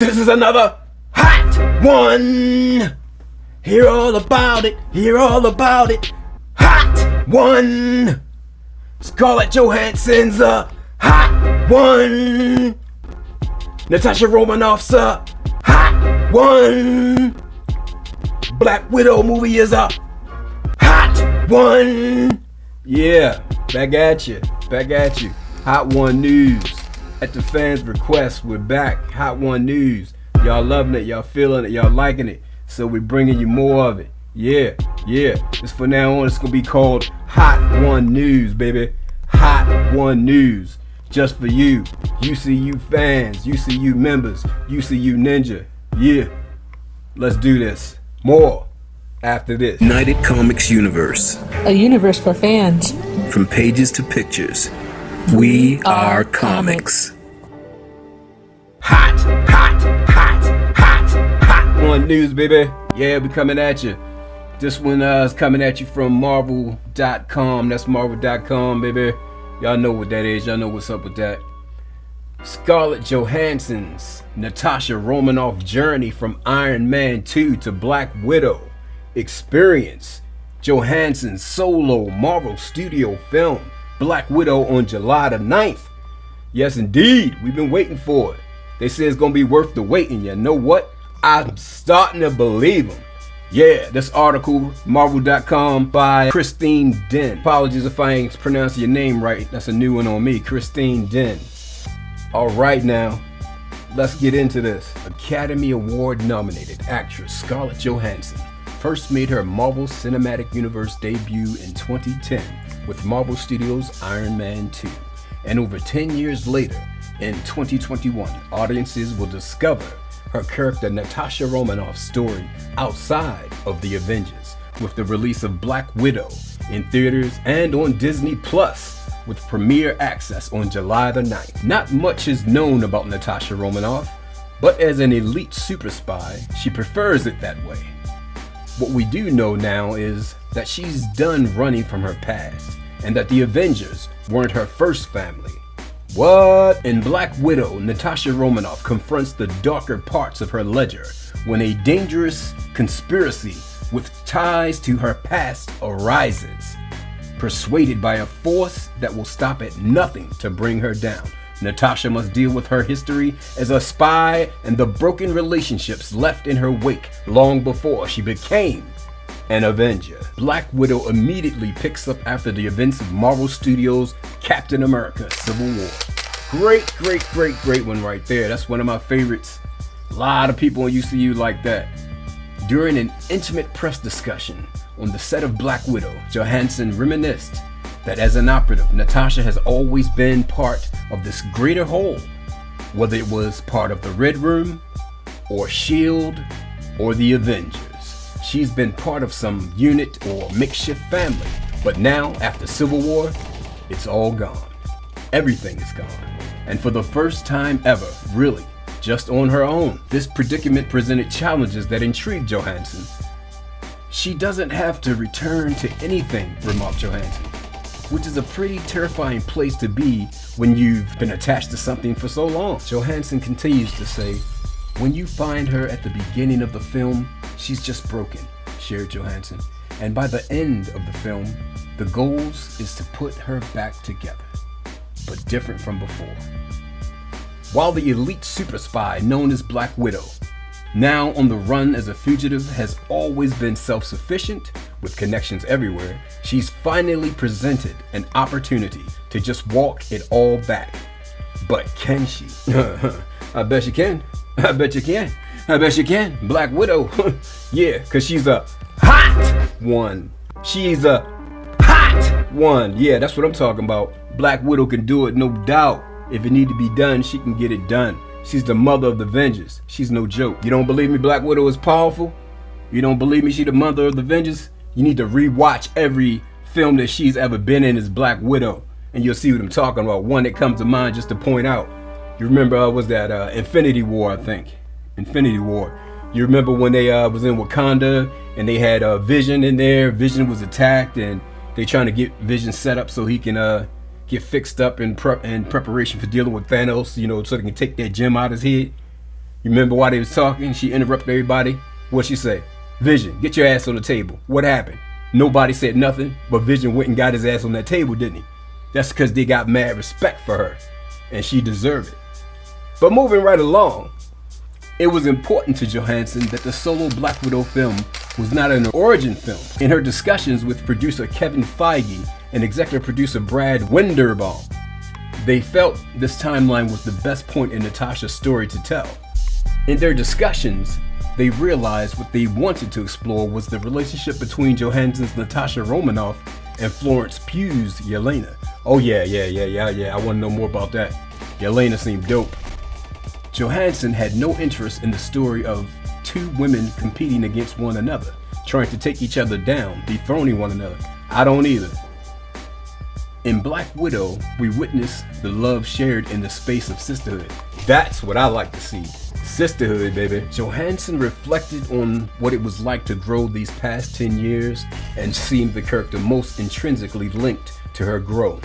This is another hot one. Hear all about it. Hear all about it. Hot one. Scarlett Johansson's a hot one. Natasha Romanoff's a hot one. Black Widow movie is a hot one. Yeah, back at you. Back at you. Hot one news. At the fans' request, we're back. Hot one news. Y'all loving it, y'all feeling it, y'all liking it. So we're bringing you more of it. Yeah. This from now on, it's gonna be called Hot One News, baby. Hot One News. Just for you. UCU fans, UCU members, UCU Ninja. Yeah. Let's do this. More after this. UnitedComicsUniverse. A universe for fans. From pages to pictures. We are comics. Hot one news, baby. Yeah, we coming at you. This one is coming at you from Marvel.com. That's Marvel.com, baby. Y'all know what that is. Y'all know what's up with that. Scarlett Johansson's Natasha Romanoff journey from Iron Man 2 to Black Widow. Experience Johansson's solo Marvel Studio film Black Widow on July the 9th. Yes, indeed. We've been waiting for it. They say it's going to be worth the wait, and you know what? I'm starting to believe them. Yeah, this article, Marvel.com by Christine Den. Apologies if I ain't pronouncing your name right. That's a new one on me, Christine Den. All right now, let's get into this. Academy Award nominated actress Scarlett Johansson first made her Marvel Cinematic Universe debut in 2010 with Marvel Studios' Iron Man 2. And over 10 years later, in 2021, audiences will discover her character Natasha Romanoff's story outside of the Avengers with the release of Black Widow in theaters and on Disney Plus with premiere access on July the 9th. Not much is known about Natasha Romanoff, but as an elite super spy, she prefers it that way. What we do know now is that she's done running from her past and that the Avengers weren't her first family. What? In Black Widow, Natasha Romanoff confronts the darker parts of her ledger when a dangerous conspiracy with ties to her past arises. Persuaded by a force that will stop at nothing to bring her down, Natasha must deal with her history as a spy and the broken relationships left in her wake long before she became an Avenger. Black Widow immediately picks up after the events of Marvel Studios' Captain America Civil War. Great one right there. That's one of my favorites. A lot of people on UCU like that. During an intimate press discussion on the set of Black Widow, Johansson reminisced that as an operative, Natasha has always been part of this greater whole, whether it was part of the Red Room, or S.H.I.E.L.D., or the Avengers. She's been part of some unit or makeshift family, but now, after Civil War, it's all gone. Everything is gone. And for the first time ever, really, just on her own, this predicament presented challenges that intrigued Johansson. She doesn't have to return to anything, remarked Johansson, which is a pretty terrifying place to be when you've been attached to something for so long. Johansson continues to say, when you find her at the beginning of the film, she's just broken, shared Johansson. And by the end of the film, the goals is to put her back together, but different from before. While the elite super spy known as Black Widow, now on the run as a fugitive, has always been self-sufficient with connections everywhere, she's finally presented an opportunity to just walk it all back. But can she? I bet she can. I bet you can. I bet you can. Black Widow. Yeah, because she's a hot one. She's a hot one. Yeah, that's what I'm talking about. Black Widow can do it, no doubt. If it need to be done, she can get it done. She's the mother of the Avengers. She's no joke. You don't believe me Black Widow is powerful? You don't believe me she's the mother of the Avengers? You need to rewatch every film that she's ever been in as Black Widow, and you'll see what I'm talking about. One that comes to mind just to point out. You remember, was that Infinity War, I think. Infinity War. You remember when they was in Wakanda and they had Vision in there. Vision was attacked and they trying to get Vision set up so he can get fixed up in preparation for dealing with Thanos, you know, so they can take that gem out of his head. You remember while they was talking, she interrupted everybody? What'd she say? Vision, get your ass on the table. What happened? Nobody said nothing, but Vision went and got his ass on that table, didn't he? That's because they got mad respect for her, and she deserved it. But moving right along, it was important to Johansson that the solo Black Widow film was not an origin film. In her discussions with producer Kevin Feige and executive producer Brad Winderbaum, they felt this timeline was the best point in Natasha's story to tell. In their discussions, they realized what they wanted to explore was the relationship between Johansson's Natasha Romanoff and Florence Pugh's Yelena. Oh yeah, I want to know more about that. Yelena seemed dope. Johansson had no interest in the story of two women competing against one another, trying to take each other down, dethroning one another. I don't either. In Black Widow, we witness the love shared in the space of sisterhood. That's what I like to see. Sisterhood, baby. Johansson reflected on what it was like to grow these past 10 years and seemed the character most intrinsically linked to her growth,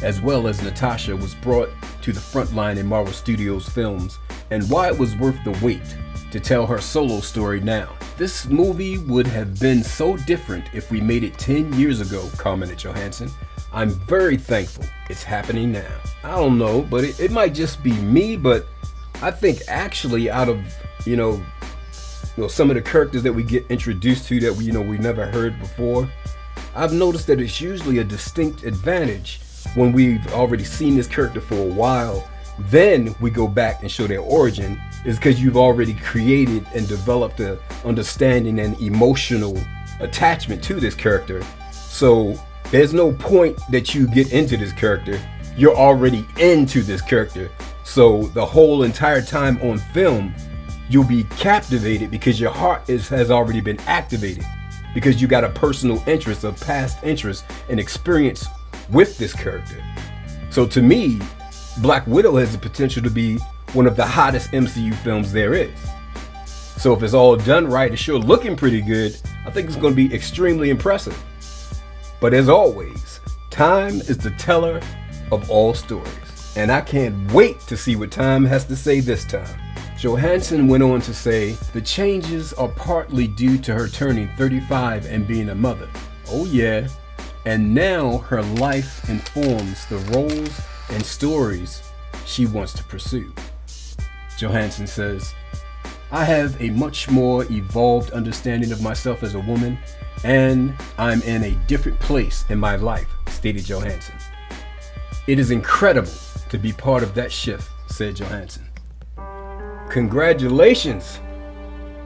as well as Natasha was brought to the front line in Marvel Studios films, and why it was worth the wait to tell her solo story now. This movie would have been so different if we made it 10 years ago, commented Johansson. I'm very thankful it's happening now. I don't know, but it might just be me, but I think actually out of, some of the characters that we get introduced to that we never heard before, I've noticed that it's usually a distinct advantage when we've already seen this character for a while, then we go back and show their origin, is because you've already created and developed an understanding and emotional attachment to this character. So there's no point that you get into this character. You're already into this character. So the whole entire time on film, you'll be captivated because your heart has already been activated, because you got a personal interest, a past interest and experience with this character. So to me, Black Widow has the potential to be one of the hottest MCU films there is. So if it's all done right, it's sure looking pretty good. I think it's going to be extremely impressive. But as always, time is the teller of all stories. And I can't wait to see what time has to say this time. Johansson went on to say, the changes are partly due to her turning 35 and being a mother. Oh yeah. And now her life informs the roles and stories she wants to pursue. Johansson says, I have a much more evolved understanding of myself as a woman, and I'm in a different place in my life, stated Johansson. It is incredible to be part of that shift, said Johansson. Congratulations,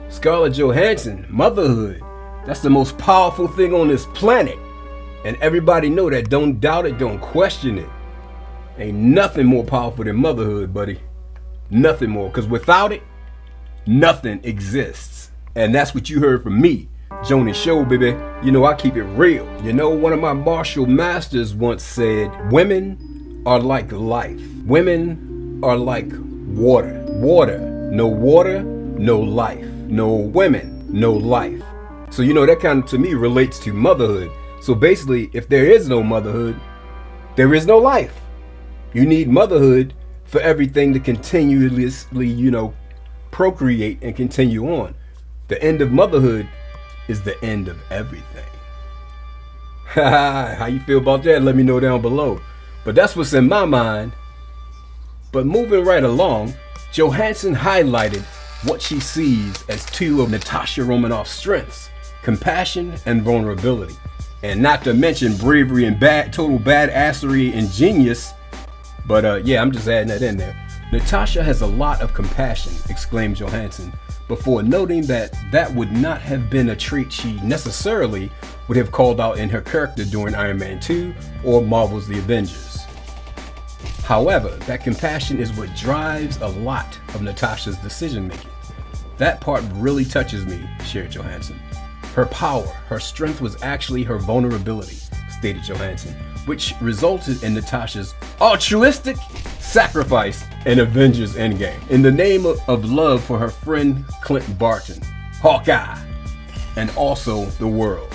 Scarlett Johansson. Motherhood, that's the most powerful thing on this planet. And everybody know that. Don't doubt it, don't question it. Ain't nothing more powerful than motherhood, buddy. Nothing more, because without it, nothing exists. And that's what you heard from me, Jonas Show, baby. I keep it real. One of my martial masters once said, women are like life. Women are like water. Water, no life. No women, no life. So that kind of to me relates to motherhood. So basically, if there is no motherhood, there is no life. You need motherhood for everything to continuously, procreate and continue on. The end of motherhood is the end of everything. How you feel about that? Let me know down below. But that's what's in my mind. But moving right along, Johansson highlighted what she sees as two of Natasha Romanoff's strengths: compassion and vulnerability. And not to mention bravery and total badassery and genius. But I'm just adding that in there. Natasha has a lot of compassion, exclaimed Johansson, before noting that would not have been a trait she necessarily would have called out in her character during Iron Man 2 or Marvel's The Avengers. However, that compassion is what drives a lot of Natasha's decision making. That part really touches me, shared Johansson. Her power, her strength was actually her vulnerability, stated Johansson, which resulted in Natasha's altruistic sacrifice in Avengers Endgame in the name of love for her friend Clint Barton, Hawkeye, and also the world.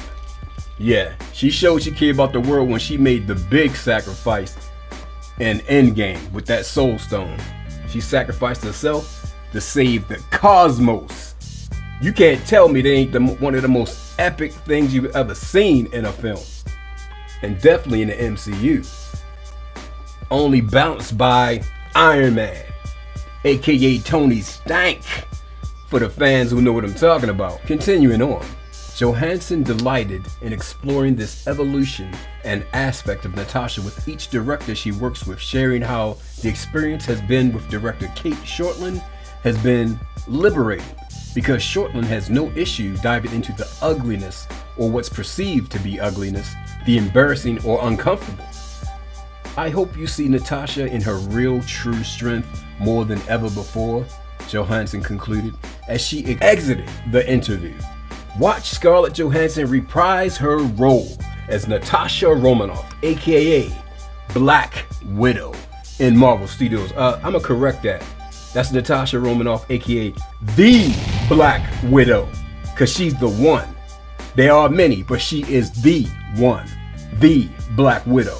Yeah, she showed she cared about the world when she made the big sacrifice in Endgame with that Soul Stone. She sacrificed herself to save the cosmos. You can't tell me they ain't one of the most epic things you've ever seen in a film. And definitely in the MCU. Only bounced by Iron Man, aka Tony Stank, for the fans who know what I'm talking about. Continuing on, Johansson delighted in exploring this evolution and aspect of Natasha with each director she works with, sharing how the experience has been with director Kate Shortland has been liberating, because Shortland has no issue diving into the ugliness or what's perceived to be ugliness, the embarrassing or uncomfortable. I hope you see Natasha in her real true strength more than ever before, Johansson concluded as she exited the interview. Watch Scarlett Johansson reprise her role as Natasha Romanoff, aka Black Widow, in Marvel Studios. I'm gonna correct that. That's Natasha Romanoff, aka the Black Widow, because she's the one. There are many, but she is the one, the Black Widow.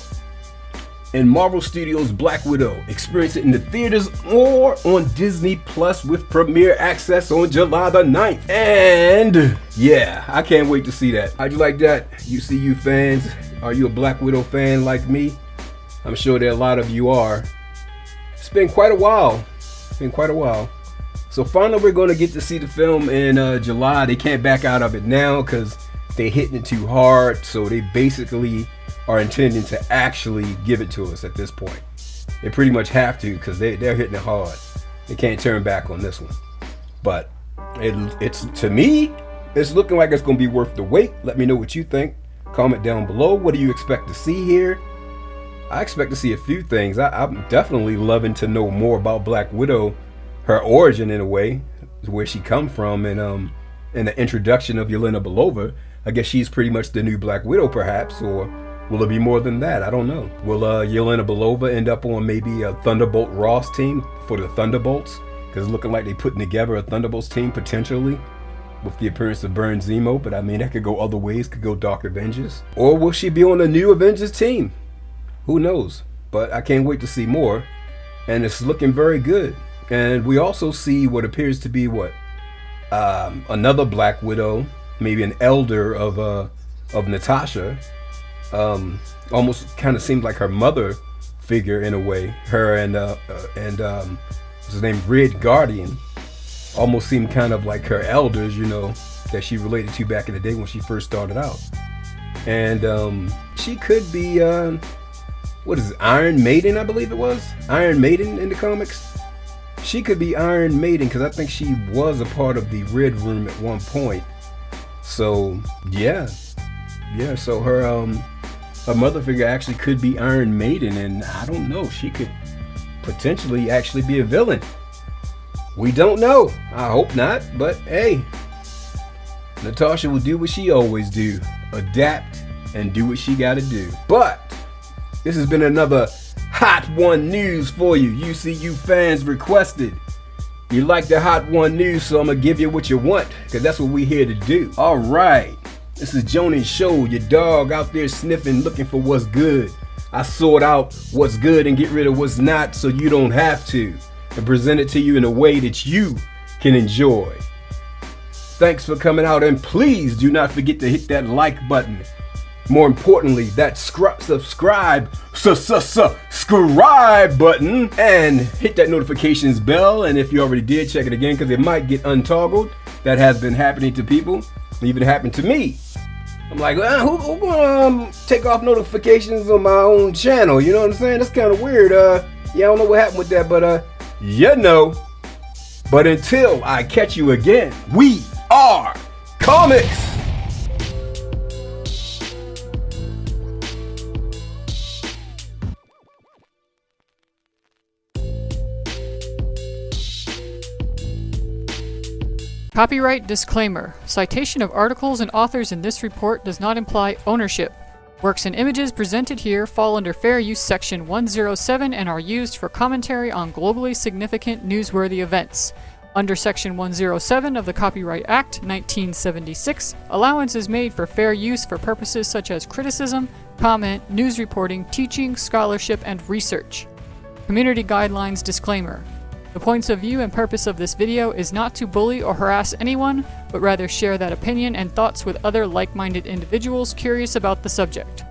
In Marvel Studios' Black Widow, experience it in the theaters or on Disney Plus with premiere access on July the 9th. And yeah, I can't wait to see that. How'd you like that, UCU fans? Are you a Black Widow fan like me? I'm sure that a lot of you are. It's been quite a while. So finally we're going to get to see the film in July. They can't back out of it now because they're hitting it too hard. So they basically are intending to actually give it to us at this point. They pretty much have to, because they're hitting it hard. They can't turn back on this one. But it's to me, it's looking like it's going to be worth the wait. Let me know what you think. Comment down below. What do you expect to see here? I expect to see a few things. I'm definitely loving to know more about Black Widow, her origin in a way, where she come from, and the introduction of Yelena Belova. I guess she's pretty much the new Black Widow, perhaps, or will it be more than that? I don't know. Will Yelena Belova end up on maybe a Thunderbolt Ross team for the Thunderbolts? Because it's looking like they're putting together a Thunderbolts team potentially with the appearance of Baron Zemo. But I mean, that could go other ways. Could go Dark Avengers. Or will she be on a new Avengers team? Who knows? But I can't wait to see more. And it's looking very good. And we also see what appears to be another Black Widow, maybe an elder of Natasha. Almost kind of seemed like her mother figure in a way. Her and what's his name, Red Guardian, almost seemed kind of like her elders, you know, that she related to back in the day when she first started out. And she could be what is it, Iron Maiden? I believe it was Iron Maiden in the comics. She could be Iron Maiden because I think she was a part of the Red Room at one point. So yeah. So her mother figure actually could be Iron Maiden, and I don't know, she could potentially actually be a villain. We don't know. I hope not, but hey, Natasha will do what she always do, adapt and do what she gotta do. But this has been another Hot One News for you. UCU fans requested. You like the Hot One News, so I'm gonna give you what you want, because that's what we're here to do. All right. This is Jonas Show, your dog out there sniffing, looking for what's good. I sort out what's good and get rid of what's not so you don't have to, and present it to you in a way that you can enjoy. Thanks for coming out, and please do not forget to hit that like button. More importantly, that subscribe button, and hit that notifications bell. And if you already did, check it again, because it might get untoggled. That has been happening to people. It even happened to me. I'm like, well, who gonna take off notifications on my own channel? You know what I'm saying? That's kind of weird. Yeah, I don't know what happened with that, but you know. But until I catch you again, we are comics. Copyright disclaimer. Citation of articles and authors in this report does not imply ownership. Works and images presented here fall under Fair Use Section 107 and are used for commentary on globally significant newsworthy events. Under Section 107 of the Copyright Act, 1976, allowance is made for fair use for purposes such as criticism, comment, news reporting, teaching, scholarship, and research. Community Guidelines Disclaimer. The points of view and purpose of this video is not to bully or harass anyone, but rather share that opinion and thoughts with other like-minded individuals curious about the subject.